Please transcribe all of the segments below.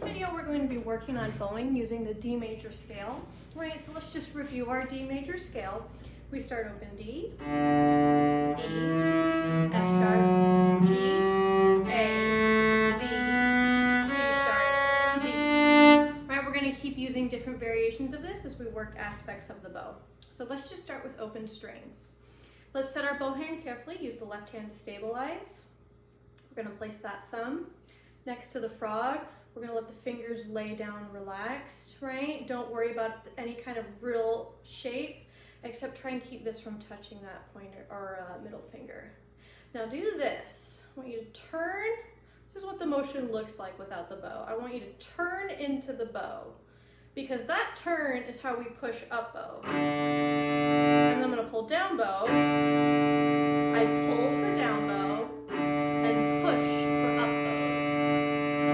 video we're going to be working on bowing using the D major scale. Right, so let's just review our D major scale. We start open D, E, F sharp, G, A, B, C sharp, D. Right, we're going to keep using different variations of this as we work aspects of the bow. So let's just start with open strings. Let's set our bow hand carefully, use the left hand to stabilize. We're going to place that thumb next to the frog. We're going to let the fingers lay down relaxed, right? Don't worry about any kind of real shape, except try and keep this from touching that pointer or middle finger. Now do this. I want you to turn. This is what the motion looks like without the bow. I want you to turn into the bow, because that turn is how we push up bow. And then I'm going to pull down bow. I pull for down bow and push for up bows.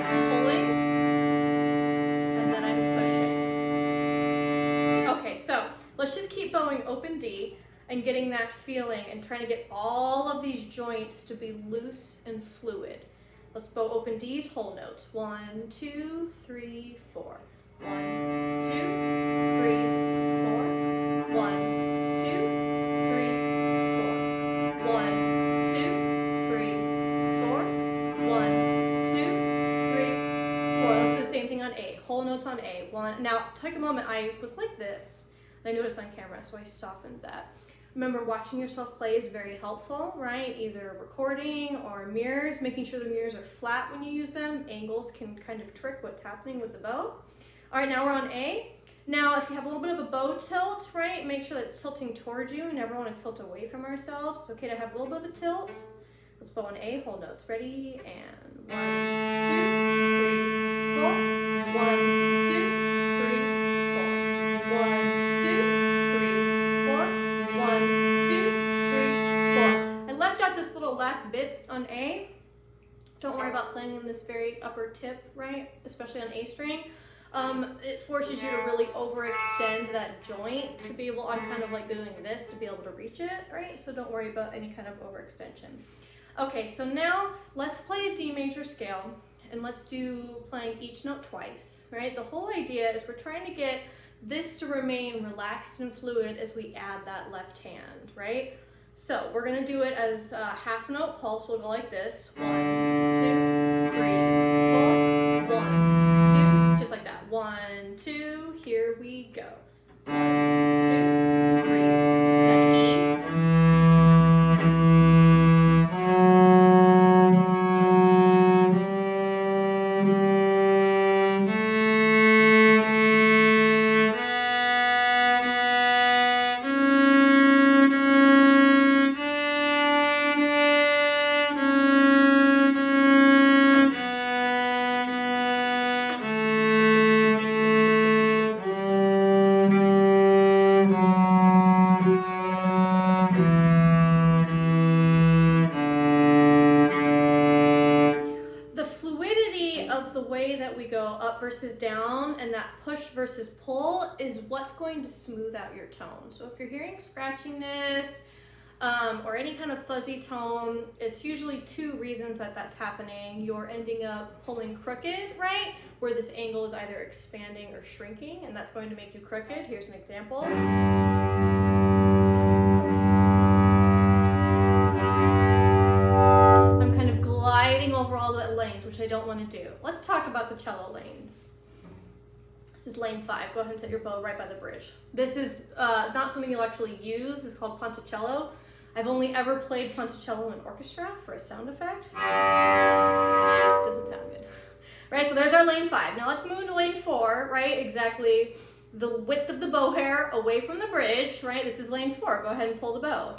I'm pulling and then I'm pushing. Okay, so let's just keep bowing open D and getting that feeling and trying to get all of these joints to be loose and fluid. Let's bow open D's whole notes. 1, 2, 3, 4. 1, 2, 3, 4. 1, 2, 3, 4. 1, 2, 3, 4. 1, 2, 3, 4. Let's do the same thing on A. Whole notes on A. One. Now, take a moment. I was like this. I noticed on camera, so I softened that. Remember, watching yourself play is very helpful, right? Either recording or mirrors, making sure the mirrors are flat when you use them. Angles can kind of trick what's happening with the bow. All right, now we're on A. Now, if you have a little bit of a bow tilt, right, make sure that it's tilting towards you. We never want to tilt away from ourselves. It's okay to have a little bit of a tilt. Let's bow on A, whole notes. Ready? And 1, 2, 3, 4. 1, 2, 3, 4. 1, 2, 3, 4. 1, 2, 3, 4. I left out this little last bit on A. Don't worry about playing in this very upper tip, right? Especially on A string. It forces you to really overextend that joint to be able, I'm kind of like doing this to be able to reach it, right? So don't worry about any kind of overextension. Okay, so now let's play a D major scale and let's do playing each note twice, right? The whole idea is we're trying to get this to remain relaxed and fluid as we add that left hand, right? So we're gonna do it as a half note pulse. We'll go like this. 1, 2, 3, 4. 1, 2, just like that. 1, 2, here we go. 1, 2, 3, then E. Versus down and that push versus pull is what's going to smooth out your tone. So if you're hearing scratchiness or any kind of fuzzy tone, it's usually two reasons that that's happening. You're ending up pulling crooked, right? Where this angle is either expanding or shrinking, and that's going to make you crooked. Here's an example. Over all the lanes, which I don't want to do. Let's talk about the cello lanes. This is lane 5. Go ahead and set your bow right by the bridge. This is not something you'll actually use. It's called ponticello. I've only ever played ponticello in orchestra for a sound effect. Doesn't sound good. Right, so there's our lane 5. Now let's move into lane 4, right? Exactly the width of the bow hair away from the bridge, right? This is lane 4. Go ahead and pull the bow.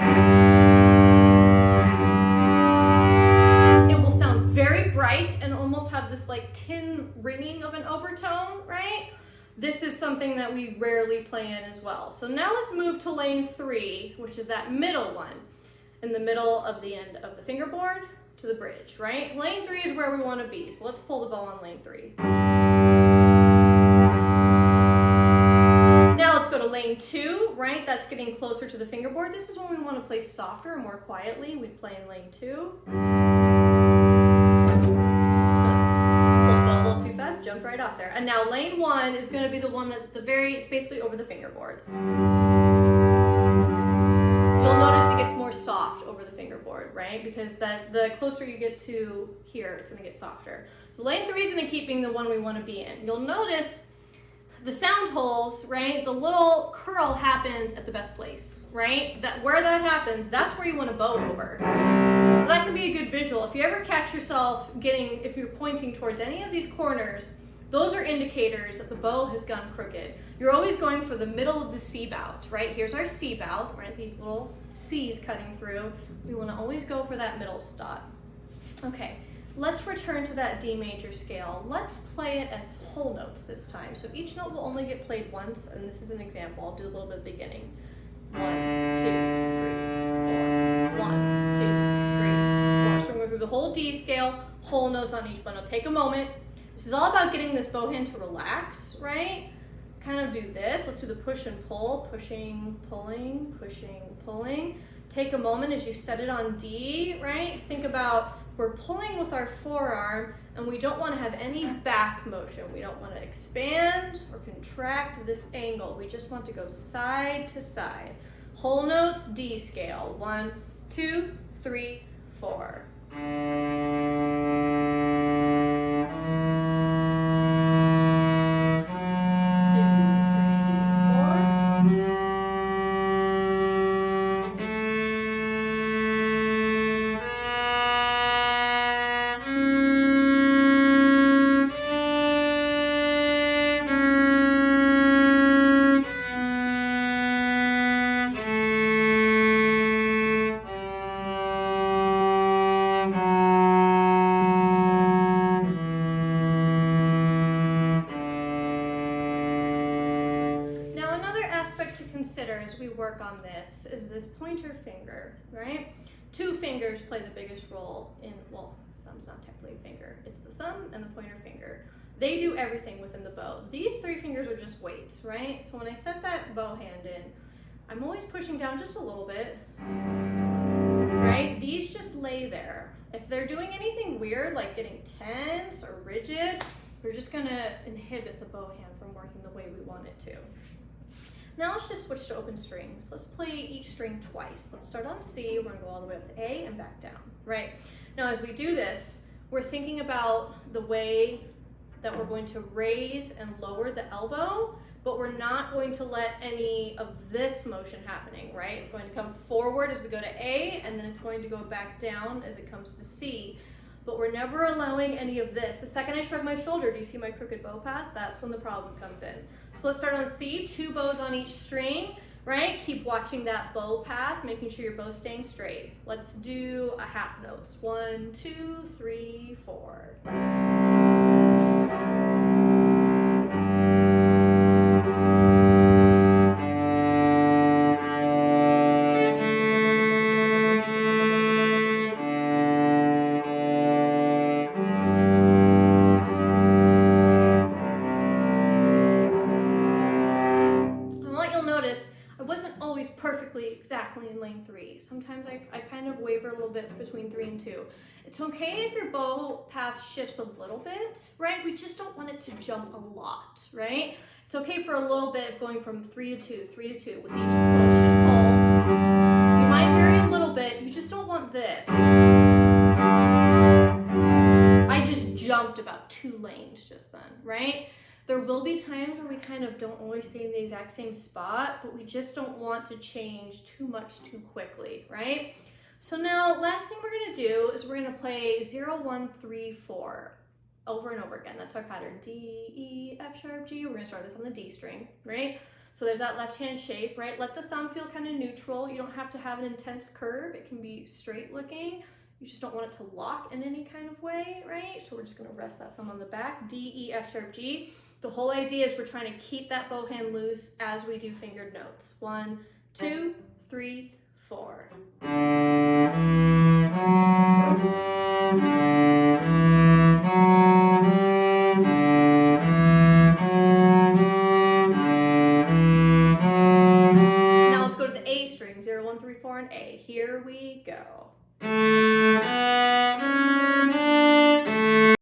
Very bright and almost have this like tin ringing of an overtone, right? This is something that we rarely play in as well. So now let's move to lane 3, which is that middle one, in the middle of the end of the fingerboard to the bridge, right? Lane 3 is where we want to be. So let's pull the bow on lane 3. Now let's go to lane 2, right? That's getting closer to the fingerboard. This is when we want to play softer and more quietly. We'd play in lane 2. Jumped right off. off there. And now lane 1 is going to be the one that's it's basically over the fingerboard. You'll notice it gets more soft over the fingerboard, right? Because the closer you get to here, it's going to get softer. So lane 3 is going to keep being the one we want to be in. You'll notice the sound holes, right? The little curl happens at the best place, right? Where that happens, that's where you want to bow over. So that can be a good visual. If you ever catch yourself if you're pointing towards any of these corners, those are indicators that the bow has gone crooked. You're always going for the middle of the C bout, right? Here's our C bout, right? These little C's cutting through. We want to always go for that middle spot. Okay, let's return to that D major scale. Let's play it as whole notes this time. So each note will only get played once, and this is an example. I'll do a little bit at the beginning. 1, 2, 3, 4. 1, 2, 3, 4. So we're going to go through the whole D scale, whole notes on each bundle. Take a moment. This is all about getting this bow hand to relax, right? Kind of do this. Let's do the push and pull. Pushing, pulling, pushing, pulling. Take a moment as you set it on D, right? Think about we're pulling with our forearm and we don't want to have any back motion. We don't want to expand or contract this angle. We just want to go side to side. Whole notes, D scale. 1, 2, 3, 4. As we work on this is this pointer finger, right? 2 fingers play the biggest role in, well, thumb's not technically a finger. It's the thumb and the pointer finger. They do everything within the bow. These 3 fingers are just weights, right? So when I set that bow hand in, I'm always pushing down just a little bit, right? These just lay there. If they're doing anything weird, like getting tense or rigid, we're just gonna inhibit the bow hand from working the way we want it to. Now let's just switch to open strings. Let's play each string twice. Let's start on C, we're gonna go all the way up to A and back down, right? Now as we do this, we're thinking about the way that we're going to raise and lower the elbow, but we're not going to let any of this motion happening, right? It's going to come forward as we go to A, and then it's going to go back down as it comes to C. But we're never allowing any of this. The second I shrug my shoulder, do you see my crooked bow path? That's when the problem comes in. So let's start on C, 2 bows on each string, right? Keep watching that bow path, making sure your bow's staying straight. Let's do a half notes. 1, 2, 3, 4. Exactly in lane 3. Sometimes I kind of waver a little bit between 3 and 2. It's okay if your bow path shifts a little bit, right? We just don't want it to jump a lot, right? It's okay for a little bit of going from 3 to 2, 3 to 2 with each push and pull. You might vary a little bit. You just don't want this. I just jumped about 2 lanes just then, right? There will be times where we kind of don't always stay in the exact same spot, but we just don't want to change too much too quickly, right? So now, last thing we're gonna do is we're gonna play 0, 1, 3, 4 over and over again. That's our pattern, D, E, F sharp, G. We're gonna start this on the D string, right? So there's that left hand shape, right? Let the thumb feel kind of neutral. You don't have to have an intense curve. It can be straight looking. You just don't want it to lock in any kind of way, right? So we're just gonna rest that thumb on the back, D, E, F sharp, G. The whole idea is we're trying to keep that bow hand loose as we do fingered notes. 1, 2, 3, 4.